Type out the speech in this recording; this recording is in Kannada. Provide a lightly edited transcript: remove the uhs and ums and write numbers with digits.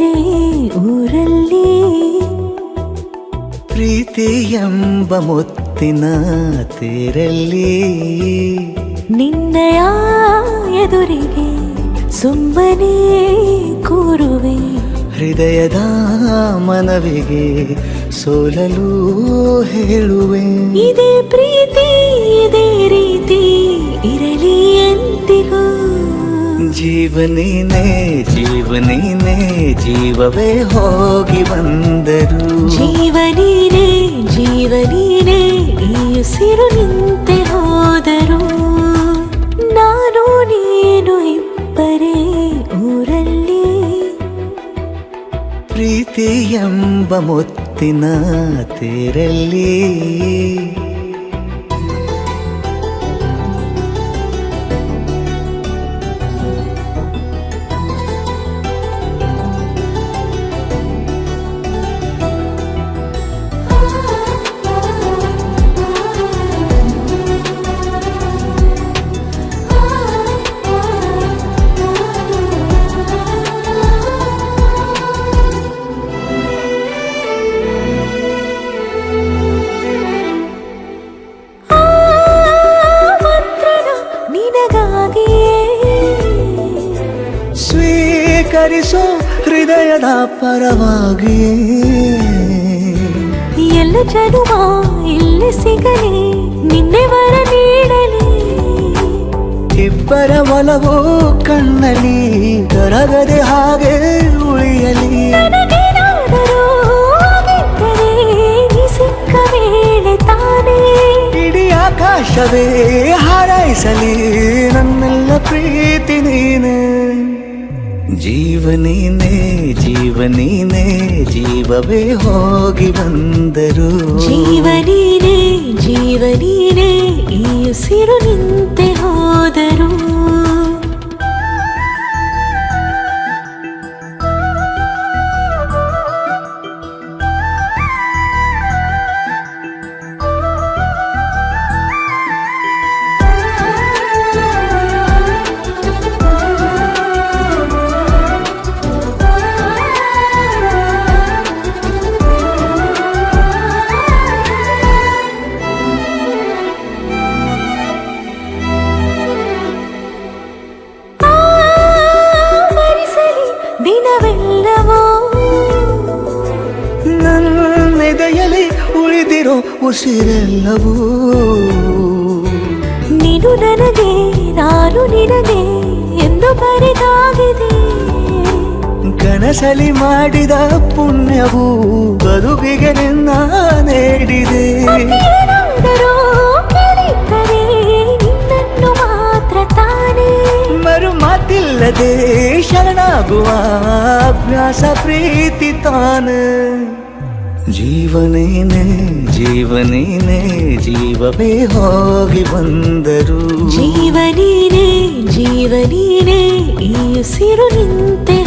ಇಬ್ಬರೇ ಊರಲ್ಲಿ ಪ್ರೀತಿ ಎಂಬ ಮುತ್ತಿನ ತೇರಲ್ಲಿ ನಿನ್ನಯ ಎದುರಿಗೆ ಸುಮ್ಮನೆ ಕೂರುವೆ ಹೃದಯದ ಮನವಿಗೆ ಸೋಲಲು ಹೇಳುವೆ ಇದೇ ಪ್ರೀತಿ ಇದೇ ರೀತಿ ಇರಲಿ ಎಂದಿಗೂ ಜೀವನೇನೆ ಜೀವನೇನೆ ಜೀವವೇ ಹೋಗಿ ಬಂದರು ಜೀವನೀನೇ ಜೀವನೀನೇ ಈ ಉಸಿರು ನಿಂತೆ ಹೋದರು ನಾನು ನೀನು ಇಬ್ಬರೇ ಊರಲ್ಲಿ ಪ್ರೀತಿ ಎಂಬ ಮುತ್ತಿನ ತೇರಲ್ಲಿ ಸ್ವೀಕರಿಸೋ ಹೃದಯದ ಪರವಾಗಿ ಎಲ್ಲ ಜನುಮ ಇಲ್ಲಿ ಸಿಗಲಿ ನಿನ್ನೆ ವರ ನೀಡಲಿ ಇಬ್ಬರ ಒಲವು ಕಣ್ಣಲ್ಲಿ ಕರಗದೆ ಹಾಗೆ ಉಳಿಯಲಿ ನನಗೇನಾದರೂ ಆಗಿದ್ದರೆ ನೀ ಸಿಕ್ಕ ವೇಳೆ ತಾನೇ ಇಡೀ ಆಕಾಶವೇ ಹಾರೈಸಲಿ ನನ್ನೆಲ್ಲ ಪ್ರೀತಿ ನೀನೆ ಜೀವನೇನೆ ಜೀವನೇನೆ ಜೀವವೇ ಹೋಗಿ ಬಂದರು ಜೀವನೀನೇ ಜೀವನೀನೇ ಈ ಉಸಿರು ನಿಂತೆ ಹೋದರು ದಿನವೆಲ್ಲವೋ ನನ್ನೆದೆಯಲ್ಲಿ ಉಳಿದಿರೋ ಉಸಿರೆಲ್ಲವೂ ನೀನು ನನಗೆ ನಾನು ನಿನಗೆ ಎಂದು ಬರೆದಾಗಿದೆ ಕನಸಲಿ ಮಾಡಿದ ಪುಣ್ಯವು ಬದುಕಿಗೆ ನಿನ್ನ ನೀಡಿದೆ ಏನಾದರೂ ಕೇಳಿದ್ದರೆ ನಿನ್ನನ್ನು ಮಾತ್ರ ತಾನೇ ಮರು ಮಾತಿಲ್ಲದೆ ಶರಣಾಗುವ ಅಭ್ಯಾಸ ಪ್ರೀತಿ ತಾನೆ ಜೀವನೇನೆ ಜೀವನೇನೆ ಜೀವವೇ ಹೋಗಿ ಬಂದರು ಜೀವನೀನೇ ಜೀವನೀನೇ ಈ ಉಸಿರು ನಿಂತೆ